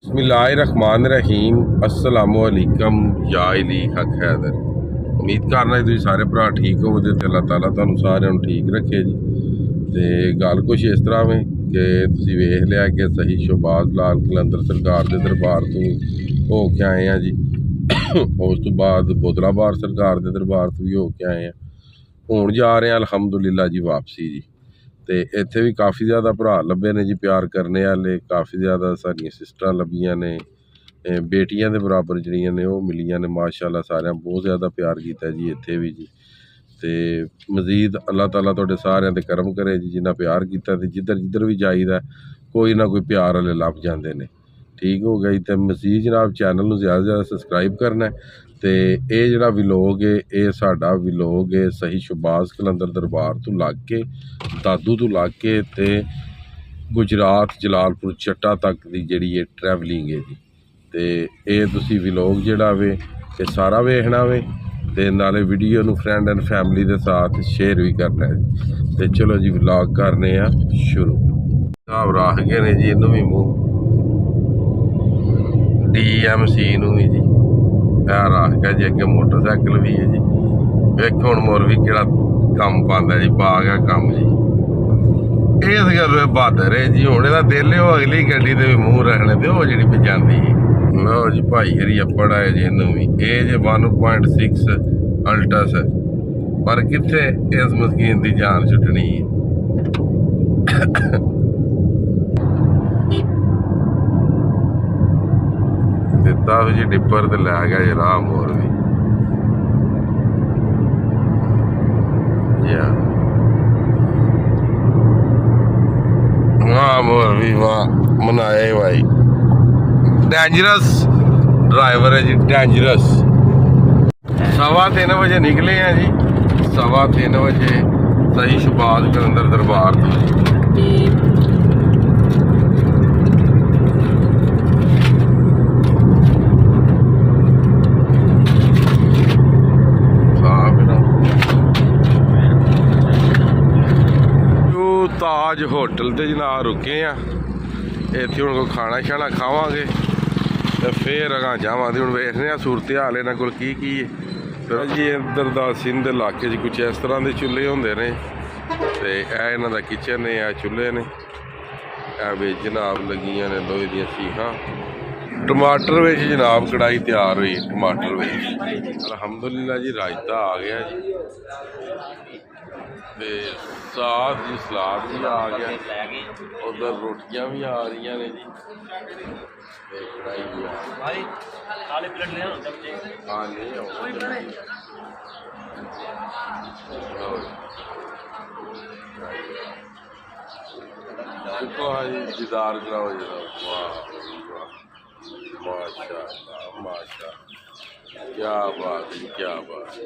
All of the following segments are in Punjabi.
बिस्मिल्लाहिर्रहमानिर्रहीम अस्सलामुअलैकुम या अली हक हैदर। उम्मीद करना तुम सारे भरा ठीक हो तो अल्लाह ताला तुहानू सारिਆਂ ਨੂੰ ठीक रखे जी। तो गल कुछ इस तरह में कि तुसीं वेख लिया कि सही शहबाज लाल कलंदर सरकार के दरबार तो हो के आए हैं जी। उस तो बाद बुदलाबार सरकार के दरबार तो भी हो के आए हैं। हुण जा रहे हैं अलहमदुलिल्लाह जी वापसी जी। तो इत्थे भी काफ़ी ज़्यादा भरा लभे ने जी प्यार करने वाले, काफ़ी ज़्यादा सारियां सिस्टर लभियां ने, बेटियां दे बराबर जड़ियां ने वो मिलियां ने। माशाअल्लाह सारियां बहुत ज़्यादा प्यार किया जी इत्थे भी जी। तो मजीद अल्लाह ताला तुहाडे सारियां दे करम करे जी, जिन्ना प्यार किया तो जिधर जिधर भी जाईदा कोई ना कोई प्यार वाले लभ जाते हैं। ठीक हो गई। तो मजीद जनाब चैनल में ज़्यादा से ज़्यादा सबसक्राइब करना है। तो ये जोड़ा विलोग है ये साडा विलोग है सही शहबाज कलंदर दरबार तो लग के दादू तो लग के ते गुजरात जलालपुर चट्टा तक की जी ट्रैवलिंग है जी। तो ये तुसी विलोग जोड़ा वे ये सारा वेखना वे ते नाले वीडियो नू फ्रेंड एंड फैमिली के साथ शेयर भी करना है जी। तो चलो जी व्लॉग करने शुरू। हिसाब रख गए ने जी इनू भी मूँह DMC नू भी जी रख गया जी। अगे मोटरसाइकिल भी है जी। वेखो हुण मोर भी किहड़ा कम पांदा जी, पा गया कम जी। इस गल बहादुर है जी। हुण इहदा दिल है अगली गड्डी ते भी मूँह रखने ते वो जिहड़ी पे जांदी लो जी। भाई हरी अपड़ है जी इनू भी ये जे 1.6 अल्टस पर कित्थे इस मस्कीन की जान छुटनी है। दिता जी डिपर तो लै गया जी राह मोर भी वाह मोर भी वाह मनाए भाई। डेंजरस ड्राइवर है जी, डेंजरस। 3:15 बजे निकले हैं जी। 3:15 बजे सही शहबाज कलंदर दरबार तो ताज होटल ते जनाब रुके हैं। इत्थे हुण कोई खाना शाना खावांगे तो फिर अगां जावांगे। हुण वेखने आ सूरत हाल इन्हां कोल की है। फिर जी इधर दा सिंध इलाके च कुछ इस तरह के चूल्हे होंदे ने ते ए इन्हां दा किचन है, ए चूल्हे ने, ए विच जनाब लगियां ने लोहे दियां सीखां। टमाटर विच जनाब कढ़ाई तैयार हुई टमाटर विच। अलहमदुलिल्लाह जी रायता आ गया जी। ते साथ जी सलाद भी आ गया। उधर रोटियां भी आ रही ने जी। कढ़ाई भी देखो हाँ जी दीदार कराओ जरा। वाह माशाअल्लाह माशाअल्लाह, क्या बात है क्या बात है।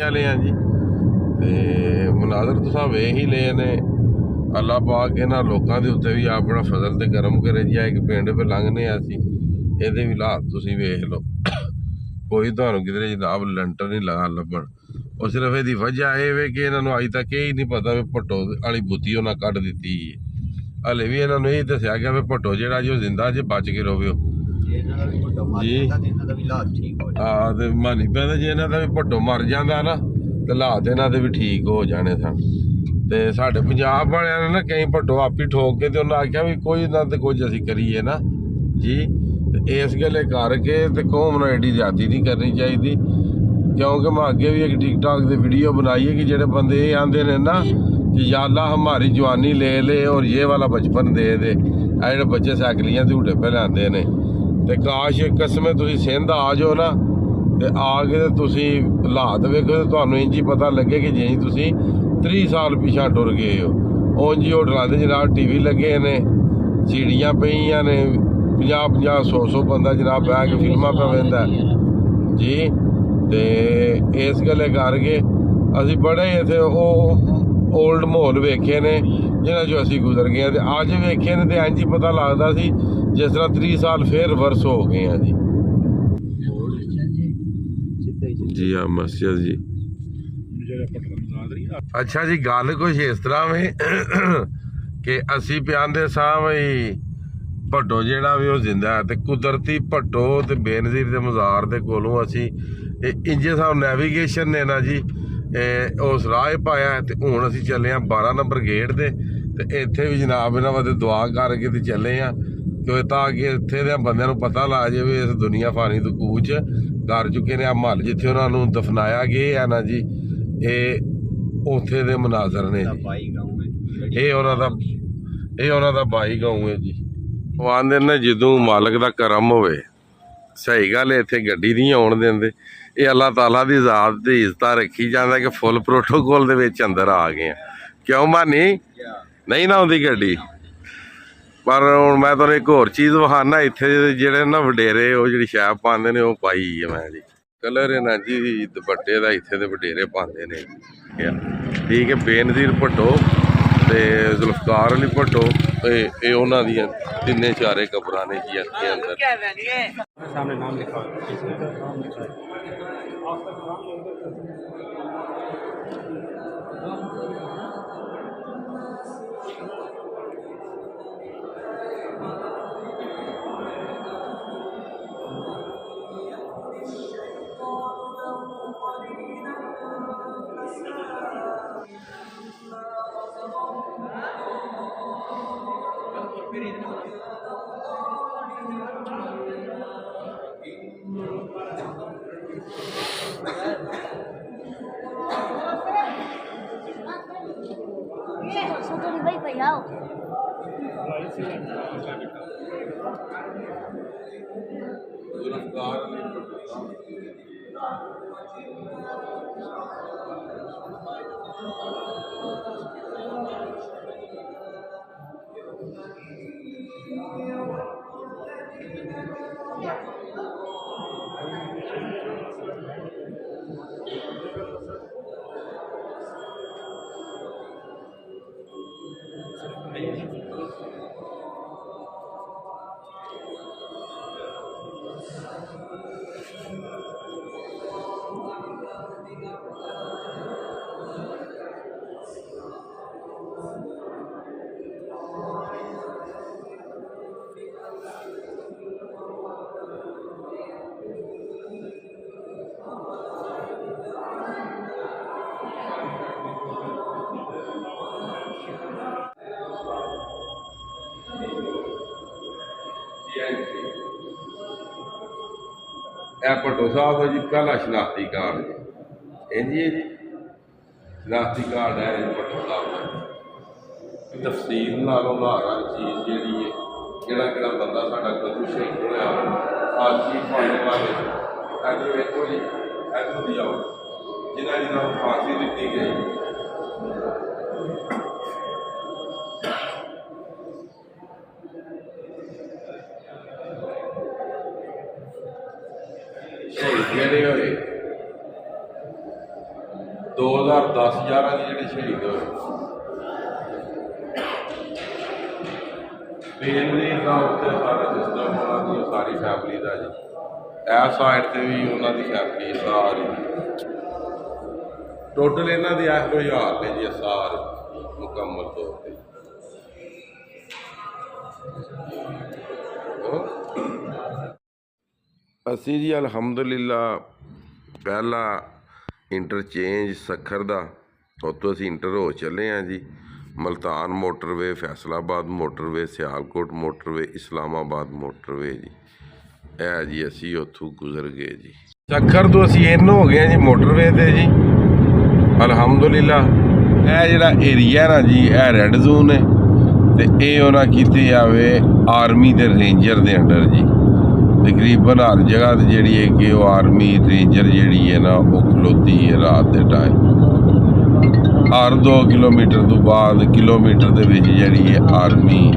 वाले हैं जी। तो मुनाजर तो सब वे ही ले ने। अल्लाह पाक इन्होंने लोगों के उत्ते भी अपना फजल तो करम करे जी। एक पिंड पर लंघने असी ये भी हालात तुम वेख लो। कोई तुहानू किधरे जनाब लंटर नहीं लगा लभन। और सिर्फ यदी वजह यह कि इन्होंने अज तक यही नहीं पता भी भट्टो वाली बुत्ती उन्हें कढ़ दी। हले भी इन्होंने यही दसिया गया भी भट्टो जो जिंदा जे बच के रहो जी। हाँ तो मानी पैंदा जे इन्हों का भी भट्टो मर जाता ना ਤੇ ਹਾਲਾਤ ਇਹਨਾਂ ਦੇ ਵੀ ਠੀਕ ਹੋ ਜਾਣੇ ਸਨ। ਤੇ ਸਾਡੇ ਪੰਜਾਬ ਵਾਲਿਆਂ ਨੇ ਨਾ ਕਈ ਭੱਟੋ ਆਪੀ ਠੋਕ ਕੇ ਤੇ ਉਹਨਾਂ ਆਖਿਆ ਵੀ ਕੋਈ ਨਾ ਤੇ ਕੁਝ ਅਸੀਂ ਕਰੀਏ ਨਾ ਜੀ। ਤੇ ਇਸ ਗੱਲੇ ਕਰਕੇ ਤੇ ਕੌਮ ਨੂੰ ਐਡੀ ਜ਼ਿਆਦੀ ਨਹੀਂ ਕਰਨੀ ਚਾਹੀਦੀ, क्योंकि मैं आगे भी एक टिकटॉक की वीडियो बनाई है कि जेडे बंदे ये आंदे ने ना कि या अल्लाह हमारी जवानी ले ले और ये वाला बचपन दे दे, आ जेडे बच्चे साइकिलियां झूटे पे लाते ने ते काश कसमें तुसी सिंध आ जाओ ना ते आ के तुसी हालात वेखो तो तुहानू इंज ही पता लगे कि जिं तुसी 30 साल पिछा टुर गए हो। उंज ही होटलों के जनाब टीवी लगे ने, सीढ़ियाँ पईयां ने, 50-50 100-100 बंदा जनाब बह के फिल्मां पे वेंदा जी। ਤੇ ਇਸ ਗੱਲੇ ਕਰਕੇ ਅਸੀਂ ਬੜੇ ਇੱਥੇ ਉਹ ਓਲਡ ਮਾਹੌਲ ਵੇਖੇ ਨੇ ਜਿਹਨਾਂ 'ਚੋਂ ਅਸੀਂ ਗੁਜ਼ਰ ਗਏ ਹਾਂ ਤੇ ਅੱਜ ਵੇਖੇ ਨੇ ਤੇ ਇੰਝ ਹੀ ਪਤਾ ਲੱਗਦਾ ਸੀ ਜਿਸ ਤਰ੍ਹਾਂ 30 ਸਾਲ ਫੇਰ ਰਿਵਰਸ ਹੋ ਗਏ ਆ ਜੀ। ਜੀ ਆ ਮਸਜਿਦ ਜੀ। ਅੱਛਾ ਜੀ, ਗੱਲ ਕੁਛ ਇਸ ਤਰ੍ਹਾਂ ਵੇ ਕਿ ਅਸੀਂ ਪਿਆਂਦੇ ਸਾਂ ਬਈ ਭੱਟੋ ਜਿਹੜਾ ਵੀ ਉਹ ਜ਼ਿੰਦਾ ਹੈ ਤੇ ਕੁਦਰਤੀ ਭੱਟੋ ਤੇ ਬੇਨਜ਼ੀਰ ਦੇ ਮਜ਼ਾਰ ਦੇ ਕੋਲੋਂ ਅਸੀਂ ਇੰਜੇ ਸਾਨੂੰ ਨੈਵੀਗੇਸ਼ਨ ਨੇ ਨਾ ਜੀ ਉਸ ਰਾਹ ਪਾਇਆ ਤੇ ਹੁਣ ਅਸੀਂ ਚੱਲੇ ਹਾਂ 12 ਨੰਬਰ ਗੇਟ ਤੇ ਇੱਥੇ ਵੀ ਜਨਾਬ ਇਹਨਾਂ ਵਾਸਤੇ ਦੁਆ ਕਰਕੇ ਤੇ ਚੱਲੇ ਹਾਂ ਕਿ ਤਾਂ ਕਿ ਇੱਥੇ ਦੇ ਬੰਦਿਆਂ ਨੂੰ ਪਤਾ ਲੱਗ ਜਾਵੇ ਇਸ ਦੁਨੀਆ ਫਾਨੀ ਤੋਂ ਕੂਚ ਕਰ ਚੁੱਕੇ ਨੇ। ਆ ਮਹੱਲ ਜਿੱਥੇ ਉਹਨਾਂ ਨੂੰ ਦਫਨਾਇਆ ਗਿਆ ਹੈ ਨਾ ਜੀ, ਇਹ ਉੱਥੇ ਦੇ ਮਨਾਜ਼ਰ ਨੇ ਜੀ। ਇਹ ਉਹਨਾਂ ਦਾ ਬਾਈ ਗਾਉਂ ਹੈ ਜੀ। ਉਹ ਆਂਦੇ ਨੇ ਜਦੋਂ ਮਾਲਕ ਦਾ ਕਰਮ ਹੋਵੇ, ਸਹੀ ਗੱਲ ਹੈ, ਇੱਥੇ ਗੱਡੀ ਨਹੀਂ ਆਉਣ ਦਿੰਦੇ। ਇਹ ਅੱਲਾਹ ਤਾਲਾ ਦੀ ਜ਼ਾਤ ਦੀ ਇੱਜ਼ਤਾਂ ਰੱਖੀ ਜਾਂਦਾ ਕਿ ਫੁੱਲ ਪ੍ਰੋਟੋਕੋਲ ਦੇ ਵਿੱਚ ਅੰਦਰ ਆ ਗਏ ਆ। ਕਿਉਂ ਮਾਨੀ ਨਹੀਂ ਨਾ ਆਉਂਦੀ ਗੱਡੀ। ਪਰ ਹੁਣ ਮੈਂ ਤੁਹਾਨੂੰ ਇੱਕ ਹੋਰ ਚੀਜ਼ ਵਿਖਾਉਣਾ, ਇੱਥੇ ਜਿਹੜੇ ਨਾ ਵਡੇਰੇ ਉਹ ਜਿਹੜੀ ਸ਼ੈਪ ਪਾਉਂਦੇ ਨੇ ਉਹ ਪਾਈ ਹੈ ਮੈਂ ਜੀ। ਕਲਰ ਹੈ ਨਾ ਜੀ ਦੁਪੱਟੇ ਦਾ, ਇੱਥੇ ਦੇ ਵਡੇਰੇ ਪਾਉਂਦੇ ਨੇ ਠੀਕ ਹੈ। ਬੇਨਜ਼ੀਰ ਭੱਟੋ ਤੇ ਜ਼ੁਲਫਕਾਰ ਅਲੀ ਭੱਟੋ ਇਹ ਉਹਨਾਂ ਦੀਆਂ ਤਿੰਨੇ ਚਾਰੇ ਕਬਰਾਂ ਨੇ ਜੀ ਇੱਥੇ ਅੰਦਰ। सामने नाम लिखा ਇਹ ਭੱਟੋ ਸਾਹਿਬ ਦਾ ਜੀ ਪਹਿਲਾ ਸ਼ਨਾਖਤੀ ਕਾਰਡ ਜੀ। ਇੰਝ ਹੀ ਹੈ ਜੀ, ਸ਼ਨਾਖਤੀ ਕਾਰਡ ਹੈ ਜੀ ਭੱਟੋ ਸਾਹਿਬ ਦਾ। ਤਫਸੀਲ ਨਾਲ ਉਹਦਾ ਹਰ ਚੀਜ਼ ਜਿਹੜੀ ਹੈ, ਕਿਹੜਾ ਕਿਹੜਾ ਬੰਦਾ ਸਾਡਾ ਕਦੋਂ ਸ਼ਹੀਦ ਹੋਇਆ, ਹਰ ਚੀਜ਼ ਪਾਉਣ ਵਾਲੇ ਅੱਜ ਵੇਖੋ ਜੀ। ਇੱਥੋਂ ਦੀ ਆਓ ਜਿਨ੍ਹਾਂ ਨੂੰ ਫਾਂਸੀ ਦਿੱਤੀ ਗਈ। ਜਿਹੜੇ ਹੋਏ 2010-11 ਦੇ ਜਿਹੜੇ ਸ਼ਹੀਦ ਹੋਏ, ਬੇਨਜ਼ੀਰ ਦਾ ਉੱਤੇ ਸਾਰਾ ਸਿਸਟਮ ਉਹਨਾਂ ਦੀ ਸਾਰੀ ਫੈਮਿਲੀ ਦਾ ਜੀ। ਇਸ ਸਾਈਡ ਤੇ ਵੀ ਉਹਨਾਂ ਦੀ ਫੈਮਿਲੀ ਸਾਰੀ ਟੋਟਲ ਇਹਨਾਂ ਦੇ ਇਹੋ ਹੀ ਹਾਲ ਨੇ ਜੀ ਸਾਰੇ ਮੁਕੰਮਲ ਤੌਰ ਤੇ। ਅਸੀਂ ਜੀ ਅਲਹਮਦੁਲਿਲਾ ਪਹਿਲਾ ਇੰਟਰਚੇਂਜ ਸੱਖਰ ਦਾ, ਉੱਥੋਂ ਅਸੀਂ ਇੰਟਰ ਹੋ ਚੱਲੇ ਹਾਂ ਜੀ। Multan motorway, Faisalabad motorway, Sialkot motorway, Islamabad motorway ਜੀ। ਇਹ ਜੀ ਅਸੀਂ ਉੱਥੋਂ ਗੁਜ਼ਰ ਗਏ ਜੀ। ਸੱਖਰ ਤੋਂ ਅਸੀਂ ਇਨ ਹੋ ਗਏ ਜੀ ਮੋਟਰਵੇ 'ਤੇ ਜੀ, ਅਲਹਮਦੁਲਿਲਾ। ਇਹ ਜਿਹੜਾ ਏਰੀਆ ਨਾ ਜੀ, ਇਹ ਰੈੱਡ ਜ਼ੋਨ ਹੈ ਅਤੇ ਇਹ ਉਹਨਾਂ ਕੀਤੀ ਜਾਵੇ ਆਰਮੀ ਦੇ ਰੇਂਜਰ ਦੇ ਅੰਡਰ ਜੀ। ਤਕਰੀਬਨ ਹਰ ਜਗ੍ਹਾ 'ਤੇ ਜਿਹੜੀ ਹੈ ਕਿ ਉਹ ਆਰਮੀ ਰੇਂਜਰ ਜਿਹੜੀ ਹੈ ਨਾ ਉਹ ਖਲੋਤੀ ਹੈ ਰਾਤ ਦੇ ਟਾਈਮ। ਹਰ 2 ਕਿਲੋਮੀਟਰ ਤੋਂ ਬਾਅਦ ਕਿਲੋਮੀਟਰ ਦੇ ਵਿੱਚ ਜਿਹੜੀ ਹੈ ਆਰਮੀ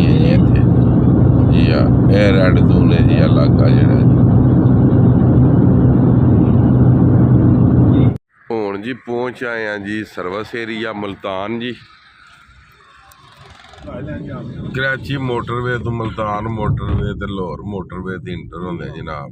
ਹੈ ਜੀ ਇੱਥੇ ਜੀ। ਆ ਇਹ ਰੈੱਡ ਜ਼ੋਨ ਹੈ ਜੀ ਇਲਾਕਾ ਜਿਹੜਾ ਜੀ। ਹੁਣ ਜੀ ਪਹੁੰਚ ਆਏ ਹਾਂ ਜੀ ਸਰਵਿਸ ਏਰੀਆ ਮੁਲਤਾਨ ਜੀ। ਕਰਾਚੀ ਮੋਟਰਵੇ ਤੋਂ ਮੁਲਤਾਨ ਮੋਟਰਵੇ ਤੇ ਲਾਹੌਰ ਮੋਟਰਵੇ ਤੇ ਇੰਟਰ ਹੁੰਦੇ ਜਨਾਬ।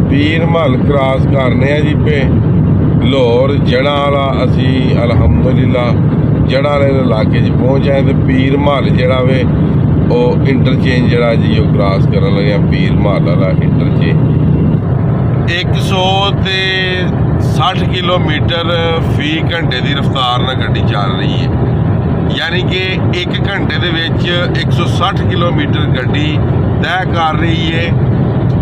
ਪੀਰ ਮਹੱਲ ਕ੍ਰਾਸ ਕਰਨੇ ਆ ਜੀ ਪੇ ਲਾਹੌਰ ਜੜ੍ਹਾਂ ਵਾਲਾ। ਅਸੀਂ ਅਲਹਮਦੁਲਿਲਾ ਜੜ੍ਹਾਂ ਵਾਲੇ ਇਲਾਕੇ 'ਚ ਪਹੁੰਚ ਆਏ ਤੇ ਪੀਰ ਮਹੱਲ ਜਿਹੜਾ ਵੇ ਉਹ ਇੰਟਰਚੇਂਜ ਜਿਹੜਾ ਜੀ ਉਹ ਕ੍ਰਾਸ ਕਰਨ ਲੱਗਿਆ। ਪੀਰ ਮਹੱਲ ਵਾਲਾ ਇੰਟਰਚੇਂਜ 160 ਕਿਲੋਮੀਟਰ ਫੀ ਘੰਟੇ ਦੀ ਰਫ਼ਤਾਰ ਨਾਲ ਗੱਡੀ ਚੱਲ ਰਹੀ ਹੈ। ਯਾਨੀ ਕਿ 1 ਘੰਟੇ ਦੇ ਵਿੱਚ 160 ਕਿਲੋਮੀਟਰ ਗੱਡੀ ਤੈਅ ਕਰ ਰਹੀ ਹੈ।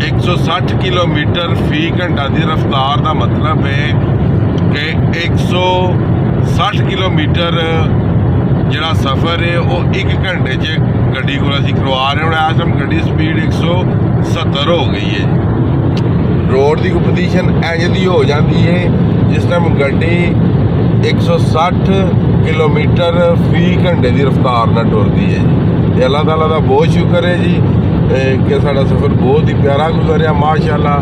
160 ਕਿਲੋਮੀਟਰ ਫੀ ਘੰਟਾ ਦੀ ਰਫ਼ਤਾਰ ਦਾ ਮਤਲਬ ਹੈ ਕਿ 160 ਕਿਲੋਮੀਟਰ ਜਿਹੜਾ ਸਫ਼ਰ ਹੈ ਉਹ 1 ਘੰਟੇ 'ਚ ਗੱਡੀ ਕੋਲ ਅਸੀਂ ਕਰਵਾ ਰਹੇ ਹਾਂ। ਇਸ ਟਾਈਮ ਗੱਡੀ ਸਪੀਡ 170 ਹੋ ਗਈ ਹੈ ਜੀ। ਰੋਡ ਦੀ ਕੰਪੀਟੀਸ਼ਨ ਇੰਝ ਦੀ ਹੋ ਜਾਂਦੀ ਹੈ ਜਿਸ ਟਾਈਮ ਗੱਡੀ 160 ਕਿਲੋਮੀਟਰ ਫੀ ਘੰਟੇ ਦੀ ਰਫ਼ਤਾਰ ਨਾਲ ਟੁਰਦੀ ਹੈ ਜੀ। ਤੇ ਅੱਲਾਹ ਤਾਲਾ ਦਾ ਬਹੁਤ ਸ਼ੁਕਰ ਹੈ ਜੀ ਕਿ ਸਾਡਾ ਸਫ਼ਰ ਬਹੁਤ ਹੀ ਪਿਆਰਾ ਗੁਜ਼ਰਿਆ ਮਾਸ਼ਾਅੱਲਾ।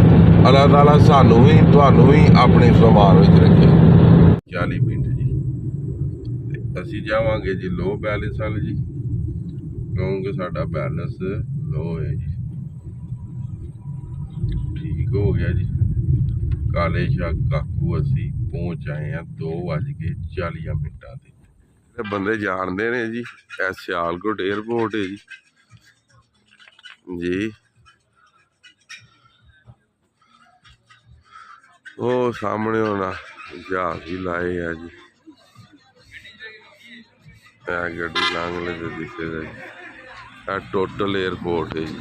ਅੱਲਾਹ ਤਾਲਾ ਸਾਨੂੰ ਵੀ ਤੁਹਾਨੂੰ ਵੀ ਆਪਣੇ ਸਮਾਨ ਵਿੱਚ ਰੱਖੇ। 40 ਮਿੰਟ ਜੀ ਤੇ ਅਸੀਂ ਜਾਵਾਂਗੇ ਜੀ ਲੋ ਬੈਲੈਂਸ ਵਾਲ ਜੀ, ਕਿਉਂਕਿ ਸਾਡਾ ਬੈਲੈਂਸ ਲੋ ਹੈ ਜੀ। ਠੀਕ ਹੋ ਗਿਆ ਜੀ। ਕਾਲੇ ਸ਼ਾਹ ਕਾਕੂ ਅਸੀਂ ਪਹੁੰਚ ਆਏ ਹਾਂ 2:40 ਮਿੰਟਾਂ ਤੇ। ਇਹ ਬੰਦੇ ਜਾਣਦੇ ਨੇ ਜੀ, ਇਹ ਸਿਆਲਕੋਟ ਏਅਰਪੋਰਟ ਹੈ ਜੀ। ਉਹ ਸਾਹਮਣੇ ਹੋਣਾ ਜਹਾਜ਼ ਵੀ ਲਾਏ ਆ ਜੀ। ਇਹ ਗੱਡੀ ਲੰਘ ਲੈ ਤੇ ਦਿਖੇਗਾ ਜੀ। ਇਹ ਟੋਟਲ ਏਅਰਪੋਰਟ ਹੈ ਜੀ।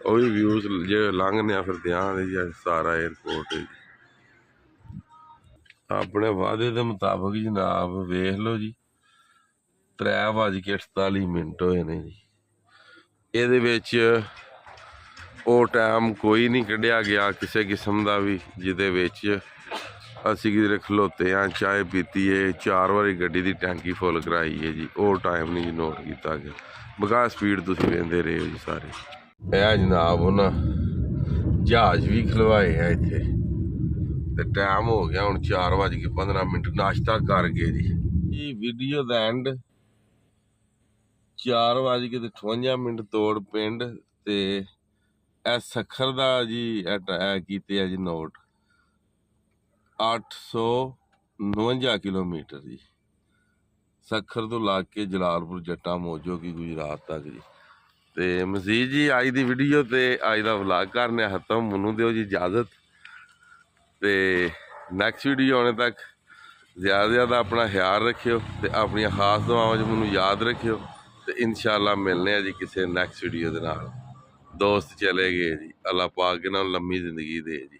ਉਹ ਵੀ ਵਿਊਜ਼ ਜੇ ਲੰਘਦੇ ਆ ਫਿਰ ਧਿਆਨ ਹੈ ਜੀ। ਸਾਰਾ ਏਅਰਪੋਰਟ ਹੈ ਜੀ। ਆਪਣੇ ਵਾਅਦੇ ਦੇ ਮੁਤਾਬਕ ਜਨਾਬ ਵੇਖ ਲਓ ਜੀ 3:48 ਹੋਏ ਨੇ ਜੀ। ਇਹਦੇ ਵਿੱਚ ਉਹ ਟਾਈਮ ਕੋਈ ਨਹੀਂ ਕੱਢਿਆ ਗਿਆ ਕਿਸੇ ਕਿਸਮ ਦਾ ਵੀ ਜਿਹਦੇ ਵਿੱਚ ਅਸੀਂ ਕਿਧਰੇ ਖਲੋਤੇ ਹਾਂ ਚਾਹ ਪੀਤੀ ਹੈ 4 ਵਾਰੀ ਗੱਡੀ ਦੀ ਟੈਂਕੀ ਫੁੱਲ ਕਰਾਈ ਹੈ ਜੀ। ਉਹ ਟਾਈਮ ਨਹੀਂ ਨੋਟ ਕੀਤਾ ਗਿਆ। ਬਗਾ ਸਪੀਡ ਤੁਸੀਂ ਵੇਖਦੇ ਰਹੇ ਹੋ ਜੀ ਸਾਰੇ। ਇਹ ਜਨਾਬ ਉਹਨਾਂ ਜਹਾਜ਼ ਵੀ ਖਲਵਾਏ ਆ ਇੱਥੇ ਤੇ ਟਾਈਮ ਹੋ ਗਿਆ ਹੁਣ 4:15। ਨਾਸ਼ਤਾ ਕਰ ਗਏ ਜੀ। ਇਹ ਵੀਡੀਓ ਦਾ ਐਂਡ 4:58 ਤੋੜ ਪਿੰਡ ਤੇ ਇਹ ਸੱਖਰ ਦਾ ਜੀ ਇਹ ਕੀਤੇ ਆ ਜੀ ਨੋਟ 849 ਕਿਲੋਮੀਟਰ ਜੀ। ਸੱਖਰ ਤੋਂ ਲੱਗ ਕੇ ਜਲਾਲਪੁਰ ਜੱਟਾਂ ਮੋਜੋ ਕੀ ਗੁਜਰਾਤ ਤੱਕ ਜੀ। ਤੇ ਮਜ਼ੀਦ ਜੀ ਅੱਜ ਦੀ ਵੀਡੀਓ ਤੇ ਅੱਜ ਦਾ ਵਲੌਗ ਕਰਨੇ ਖਤਮ। ਮੈਨੂੰ ਦਿਓ ਜੀ ਇਜਾਜ਼ਤ ਤੇ ਨੈਕਸਟ ਵੀਡੀਓ ਆਉਣੇ ਤੱਕ ਜ਼ਿਆਦਾ ਤੋਂ ਜ਼ਿਆਦਾ ਆਪਣਾ ਖਿਆਲ ਰੱਖਿਓ ਤੇ ਆਪਣੀਆਂ ਖਾਸ ਦੁਆਵਾਂ 'ਚ ਮੈਨੂੰ ਯਾਦ ਰੱਖਿਓ ਤੇ ਇਨਸ਼ਾਅੱਲਾ ਮਿਲਨੇ ਆ ਜੀ ਕਿਸੇ ਨੈਕਸਟ ਵੀਡੀਓ ਦੇ ਨਾਲ। ਦੋਸਤ ਚਲੇ ਗਏ ਜੀ। ਅੱਲਾਹ ਪਾਕ ਇਹਨਾਂ ਨੂੰ ਲੰਮੀ ਜ਼ਿੰਦਗੀ ਦੇ ਜੀ।